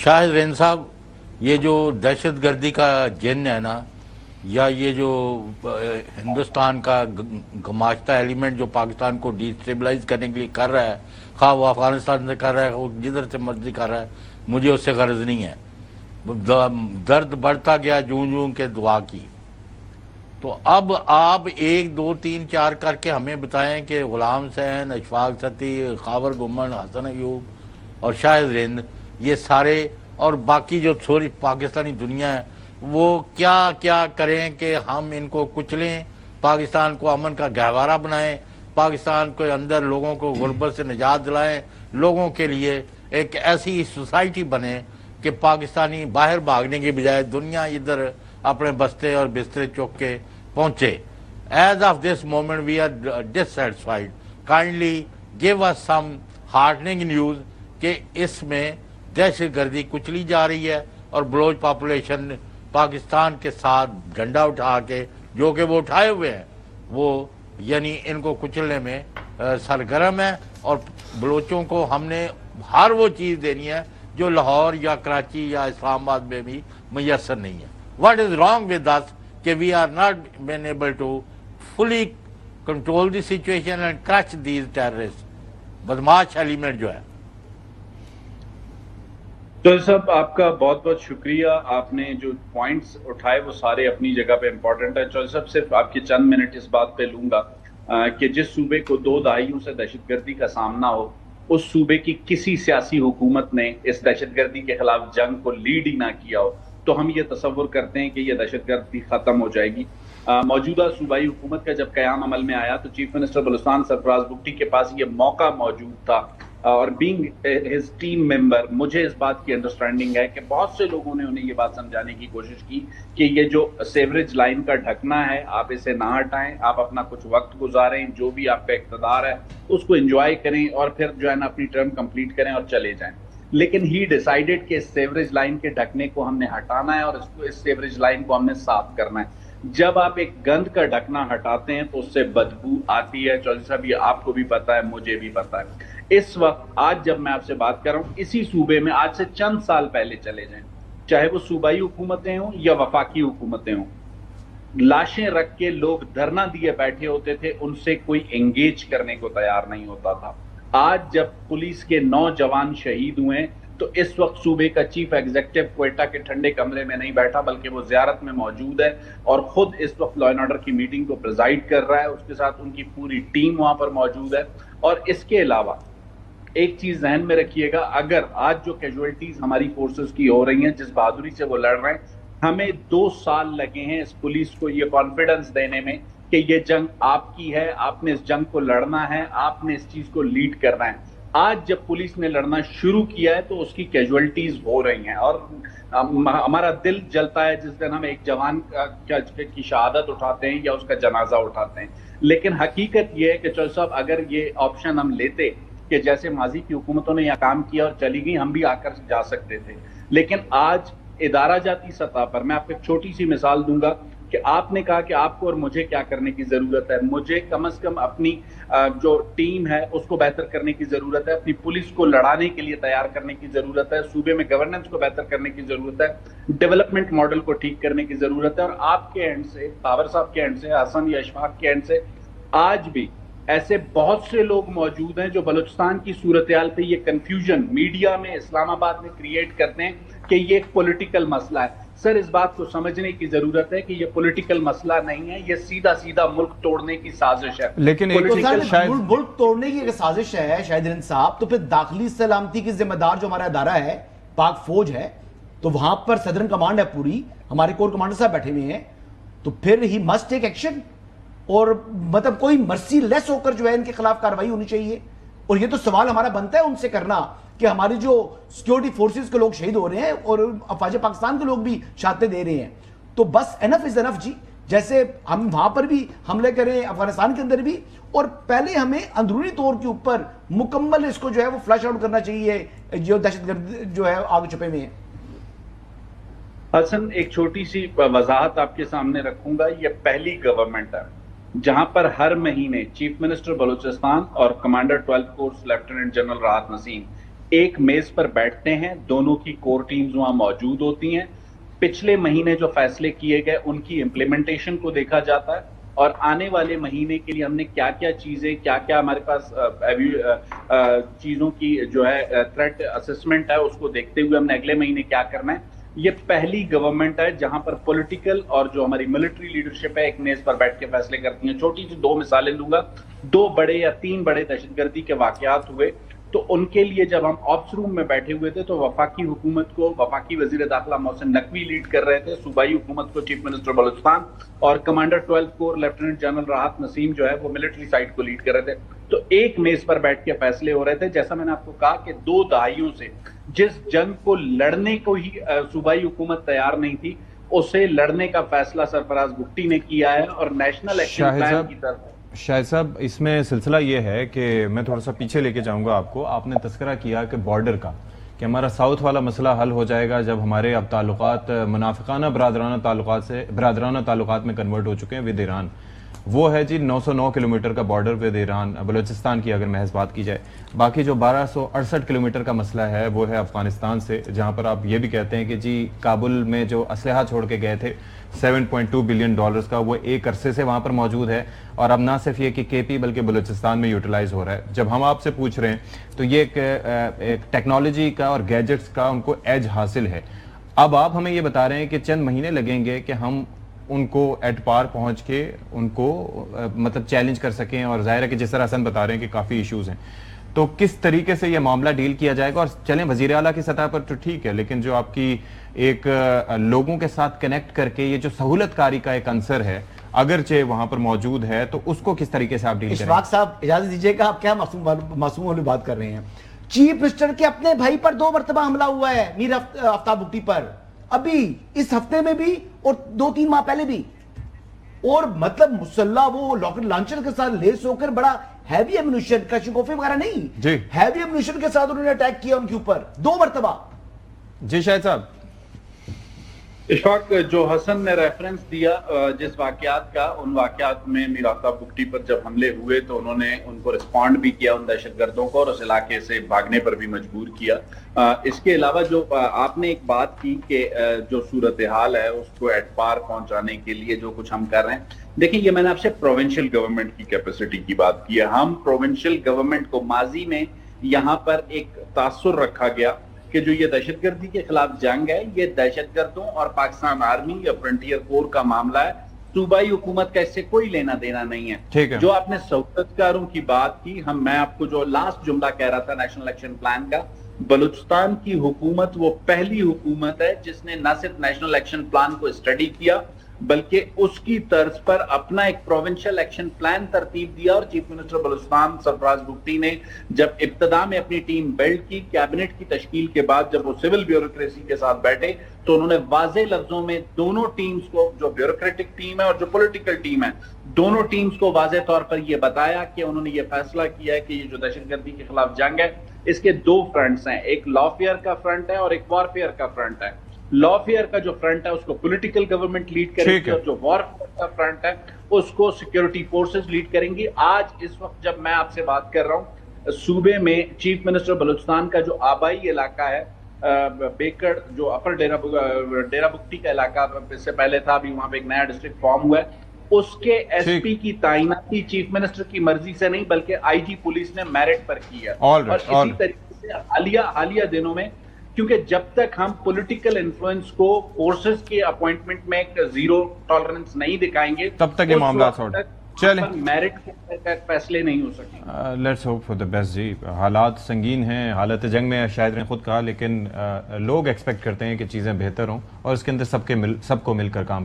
Shahid rain साहब, ये जो दहशत गर्दी का जिन है ना, या ये जो हिंदुस्तान का घमाश्ता एलिमेंट जो पाकिस्तान को डिस्टेबलाइज करने के लिए कर रहा है, खा वो अफगानिस्तान से कर रहा है, वो जिधर से मर्जी कर रहा है, मुझे उससे गर्ज नहीं है। दर्द बढ़ता गया जूं जूं के दुआ की। तो अब आप 1 2 3 4 करके हमें बताएं कि गुलाम हुसैन, अशफाक सती, खावर गुमन, हसन अयूब और शाहिद रिंद, ये सारे और बाकी जो थोड़ी पाकिस्तानी दुनिया है, वो क्या क्या करें कि हम इनको कुचलें, पाकिस्तान को अमन का गहवारा बनाएं, पाकिस्तान के अंदर लोगों को गुर्बत से निजात दिलाएं, लोगों के लिए एक ऐसी सोसाइटी बने कि पाकिस्तानी बाहर भागने की बजाय दुनिया इधर अपने बस्ते और बिस्तरे चुक के पहुंचे। As of this moment we are dissatisfied. Kindly give us some heartening news कि इसमें दहशत गर्दी कुचली जा रही है और बलोच पॉपुलेशन पाकिस्तान के साथ झंडा उठा के, जो कि वो उठाए हुए हैं, वो यानी इनको कुचलने में सरगर्म है। और बलोचों को हमने हर वो चीज़ देनी है जो लाहौर या कराची या इस्लामाबाद में भी मैसर नहीं है। What is wrong with us कि we are not been able to fully control the situation and crush these terrorists, बदमाश एलिमेंट जो है। तो साहब आपका बहुत बहुत शुक्रिया। आपने जो पॉइंट्स उठाए वो सारे अपनी जगह पे इम्पोर्टेंट है। चौधरी साहब सिर्फ आपके चंद मिनट इस बात पे लूंगा कि जिस सूबे को 2 दहाइयों से दहशतगर्दी का सामना हो, उस सूबे की किसी सियासी हुकूमत ने इस दहशतगर्दी के खिलाफ जंग को लीड ही ना किया हो, तो हम ये तसव्वुर करते हैं कि ये दहशतगर्दी खत्म हो जाएगी। मौजूदा सूबाई हुकूमत का जब क़याम अमल में आया तो चीफ मिनिस्टर बलूचिस्तान सरफराज भुट्टी के पास ये मौका मौजूद था, और बीइंग हिज टीम मेंबर मुझे इस बात की अंडरस्टैंडिंग है कि बहुत से लोगों ने उन्हें ये बात समझाने की कोशिश की कि ये जो सेवरेज लाइन का ढकना है, आप इसे ना हटाएं, आप अपना कुछ वक्त गुजारें, जो भी आपका इक़्तिदार है उसको एंजॉय करें और फिर जो है ना अपनी टर्म कंप्लीट करें और चले जाएं। लेकिन ही डिसाइडेड कि इस सेवरेज लाइन के ढकने को हमने हटाना है और इस सेवरेज लाइन को हमने साफ करना है। जब आप एक गंद का ढकना हटाते हैं तो उससे बदबू आती है। चौधरी साहब ये आपको भी पता है, मुझे भी पता है। इस वक्त आज जब मैं आपसे बात कर रहा हूं, इसी सूबे में आज से चंद साल पहले चले जाएं, चाहे वो सूबाई हुकूमतें हों या वफाकी हुकूमतें हों, लाशें रख के लोग धरना दिए बैठे होते थे, उनसे कोई एंगेज करने को तैयार नहीं होता था। आज जब पुलिस के 9 जवान शहीद हुए तो इस वक्त सूबे का चीफ एग्जीक्यूटिव क्वेटा के ठंडे कमरे में नहीं बैठा, बल्कि वो ज़ियारत में मौजूद है और खुद इस वक्त लॉ एंड ऑर्डर की मीटिंग को प्रिजाइड कर रहा है। उसके साथ उनकी पूरी टीम वहां पर मौजूद है। और इसके अलावा एक चीज जहन में रखिएगा, अगर आज जो कैजुअलिटीज हमारी फोर्सेस की हो रही हैं, जिस बहादुरी से वो लड़ रहे हैं, हमें 2 साल लगे हैं इस पुलिस को ये कॉन्फिडेंस देने में कि ये जंग आपकी है, आपने इस जंग को लड़ना है, आपने इस चीज को लीड करना है। आज जब पुलिस ने लड़ना शुरू किया है तो उसकी कैजुअलिटीज हो रही हैं और हमारा दिल जलता है जिस दिन हम एक जवान की शहादत उठाते हैं या उसका जनाजा उठाते हैं। लेकिन हकीकत यह है कि चौधरी साहब, अगर ये ऑप्शन हम लेते कि जैसे माजी की हुकूमतों ने यह काम किया और चली गई, हम भी आकर जा सकते थे। लेकिन आज इदारा जाती सतह पर मैं आपको एक छोटी सी मिसाल दूंगा कि आपने कहा कि आपको और मुझे क्या करने की जरूरत है। मुझे कम से कम अपनी जो टीम है उसको बेहतर करने की जरूरत है, अपनी पुलिस को लड़ाने के लिए तैयार करने की जरूरत है, सूबे में गवर्नेंस को बेहतर करने की जरूरत है, डेवलपमेंट मॉडल को ठीक करने की जरूरत है। और आपके एंड से, तावर साहब के एंड से, हसन या अशफाक के एंड से, आज भी ऐसे बहुत से लोग मौजूद हैं जो बलूचिस्तान की सूरत हाल पे ये कंफ्यूजन मीडिया में, इस्लामाबाद में क्रिएट करते हैं कि ये एक पॉलिटिकल मसला है। सर, इस बात को समझने की जरूरत है कि ये पॉलिटिकल मसला नहीं है, ये सीधा सीधा मुल्क तोड़ने की साजिश है। लेकिन मुल्क तोड़ने की साजिश है शाहिद रिंद साहब, तो फिर दाखिली सलामती की जिम्मेदार जो हमारा अदारा है, पाक फौज है, तो वहां पर सदरन कमांड है पूरी, हमारे कोर कमांडर साहब बैठे हुए हैं, तो फिर ही मस्ट टेक एक्शन और मतलब कोई मर्सी लेस होकर जो है इनके खिलाफ कार्रवाई होनी चाहिए। और ये तो सवाल हमारा बनता है उनसे करना कि हमारी जो सिक्योरिटी फोर्सेस के लोग शहीद हो रहे हैं और अफवाज पाकिस्तान के लोग भी शहादतें दे रहे हैं, तो बस एनफ इज एनफ जी। जैसे हम वहां पर भी हमले करें, अफगानिस्तान के अंदर भी, और पहले हमें अंदरूनी तौर के ऊपर मुकम्मल इसको जो है वो फ्लश आउट करना चाहिए जो दहशतगर्द जो है आग छुपे में है। हसन, एक छोटी सी वजाहत आपके सामने रखूंगा। ये पहली गवर्नमेंट है जहां पर हर महीने चीफ मिनिस्टर बलूचिस्तान और commander 12th course lieutenant general राहत नसीम एक मेज पर बैठते हैं, दोनों की कोर टीम्स वहां मौजूद होती हैं, पिछले महीने जो फैसले किए गए उनकी इम्प्लीमेंटेशन को देखा जाता है और आने वाले महीने के लिए हमने क्या क्या चीजें, क्या क्या हमारे पास चीजों की जो है थ्रेट असेसमेंट है, उसको देखते हुए हमने अगले महीने क्या करना है। ये पहली गवर्नमेंट है जहां पर पॉलिटिकल और जो हमारी मिलिट्री लीडरशिप है एक मेज पर बैठ के फैसले करती है। छोटी सी 2 मिसालें लूंगा। 2 बड़े या 3 बड़े दहशतगर्दी के वाकयात हुए, तो उनके लिए जब हम ऑप्स रूम में बैठे हुए थे तो वफाकी हुकूमत को वफाकी वजीर दाखिला मोहसिन नकवी लीड कर रहे थे, सूबाई हुकूमत को चीफ मिनिस्टर बलूचिस्तान और commander 12th core lieutenant general राहत नसीम जो है वो मिलिट्री साइड को लीड कर रहे थे। तो एक मेज पर बैठ के फैसले हो रहे थे। जैसा मैंने आपको कहा कि 2 दहाइयों से जिस जंग को लड़ने को ही सूबाई हुकूमत तैयार नहीं थी, उसे लड़ने का फैसला सरफराज भुट्टी ने किया है और नेशनल एक्शन प्लान की तरफ। शाहिद साहब, इसमें सिलसिला ये है कि मैं थोड़ा सा पीछे लेके जाऊंगा आपको। आपने तस्करा किया कि बॉर्डर का, कि हमारा साउथ वाला मसला हल हो जाएगा जब हमारे अब ताल्लुकात मुनाफिकाना बरादराना ताल्लुकात में कन्वर्ट हो चुके हैं विद ईरान। वो है जी 909 किलोमीटर का बॉर्डर विद ईरान, बलूचिस्तान की अगर महज बात की जाए। बाकी जो 1268 किलोमीटर का मसला है वो है अफगानिस्तान से, जहां पर आप ये भी कहते हैं कि जी काबुल में जो असलहा छोड़ के गए थे $7.2 बिलियन का, वो एक अरसे से वहां पर मौजूद है और अब ना सिर्फ ये कि केपी बल्कि बलूचिस्तान में यूटिलाइज हो रहा है। जब हम आपसे पूछ रहे हैं तो ये एक टेक्नोलॉजी का और गैजेट्स का उनको एज हासिल है। अब आप हमें ये बता रहे हैं कि चंद महीने लगेंगे कि हम उनको एट पार पहुंच के उनको मतलब चैलेंज कर सकें, और जाहिर है कि जिस तरह हसन बता रहे हैं कि काफ़ी इश्यूज हैं, तो किस तरीके से ये मामला डील किया जाएगा? और चलें वज़ीर आला की सतह पर तो ठीक है, लेकिन जो आपकी एक लोगों के साथ कनेक्ट करके ये जो सहूलतकारी का एक अंसर है अगरचे वहां पर मौजूद है, तो उसको किस तरीके से आप डील करेंगे? इशफाक साहब इजाजत दीजिएगा, आप क्या मासूम वाली बात कर रहे हैं? चीफ मिनिस्टर के अपने भाई पर 2 मरतबा हमला हुआ है, मीर आफ्ताब भुट्टी पर, अभी इस हफ्ते में भी और 2-3 माह पहले भी। और मतलब मुसल्ला वो रॉकेट लॉन्चर के साथ लेस होकर बड़ा हैवी एम्यूनिशन, कशिकोफे वगैरह नहीं जी, हैवी एम्यूनिशन के साथ उन्होंने अटैक किया उनके ऊपर 2 मरतबा। जी शाहिद साहब। इशफाक, जो हसन ने रेफरेंस दिया जिस वाकयात का, उन वाकयात में मीर आफ्ताब भुट्टी पर जब हमले हुए तो उन्होंने उनको रिस्पॉन्ड भी किया, उन दहशतगर्दों को, और उस इलाके से भागने पर भी मजबूर किया। इसके अलावा जो आपने एक बात की कि जो सूरत हाल है उसको एट पार पहुंचाने के लिए जो कुछ हम कर रहे हैं, देखिए ये मैंने आपसे प्रोविंशियल गवर्नमेंट की कैपेसिटी की बात की है। हम प्रोविंशियल गवर्नमेंट को माजी में यहाँ पर एक तासुर रखा गया कि जो ये दहशतगर्दी के खिलाफ जंग है, ये दहशतगर्दों और पाकिस्तान आर्मी या फ्रंटियर कोर का मामला है, सूबाई हुकूमत का इससे कोई लेना देना नहीं है। ठीक है। जो आपने सहूलतकारों की बात की, मैं आपको जो लास्ट जुमला कह रहा था नेशनल एक्शन प्लान का, बलूचिस्तान की हुकूमत वो पहली हुकूमत है जिसने न सिर्फ नेशनल एक्शन प्लान को स्टडी किया बल्कि उसकी तर्ज पर अपना एक प्रोविंशियल एक्शन प्लान तरतीब दिया। और चीफ मिनिस्टर बलूचिस्तान सरफराज भुट्टी ने जब इब्तदा में अपनी टीम बिल्ड की, कैबिनेट की तश्कील के बाद जब वो सिविल ब्यूरोक्रेसी के साथ बैठे, तो उन्होंने वाज़े लफ्जों में दोनों टीम्स को, जो ब्यूरोक्रेटिक टीम है और जो पॉलिटिकल टीम है, दोनों टीम्स को वाज़े तौर पर यह बताया कि उन्होंने ये फैसला किया है कि ये जो दहशतगर्दी के खिलाफ जंग है, इसके 2 फ्रंट्स हैं, एक लॉफेयर का फ्रंट है और एक वॉरफेयर का फ्रंट है। लॉफेयर का जो फ्रंट है उसको पॉलिटिकल गवर्नमेंट लीड करेगी और जो वॉरफेयर का फ्रंट है उसको सिक्योरिटी फोर्सेस लीड करेंगी। आज इस वक्त जब मैं आपसे बात कर रहा हूं, सूबे में चीफ मिनिस्टर बलूचिस्तान का जो आबाई इलाका है बेकड़, जो अपर डेरा बुक्टी का इलाका इससे पहले था, अभी वहां पे एक नया डिस्ट्रिक्ट फॉर्म हुआ है, उसके एसपी की तैनाती चीफ मिनिस्टर की मर्जी से नहीं बल्कि आईजी पुलिस ने मेरिट पर की है। और इसी तरीके से हालिया दिनों में, क्योंकि जब तक हम पॉलिटिकल इन्फ्लुएंस को फोर्सेस के अपॉइंटमेंट में एक 0 टॉलरेंस नहीं दिखाएंगे, तब तक ये मामला सॉर्ट चले, मेरिट के फैसले नहीं हो सकेंगे। Let's hope for the best जी। हालात संगीन हैं, हालत जंग में शायद ने खुद कहा, लेकिन लोग एक्सपेक्ट करते हैं कि चीज़ें बेहतर हों और इसके अंदर सबको मिलकर काम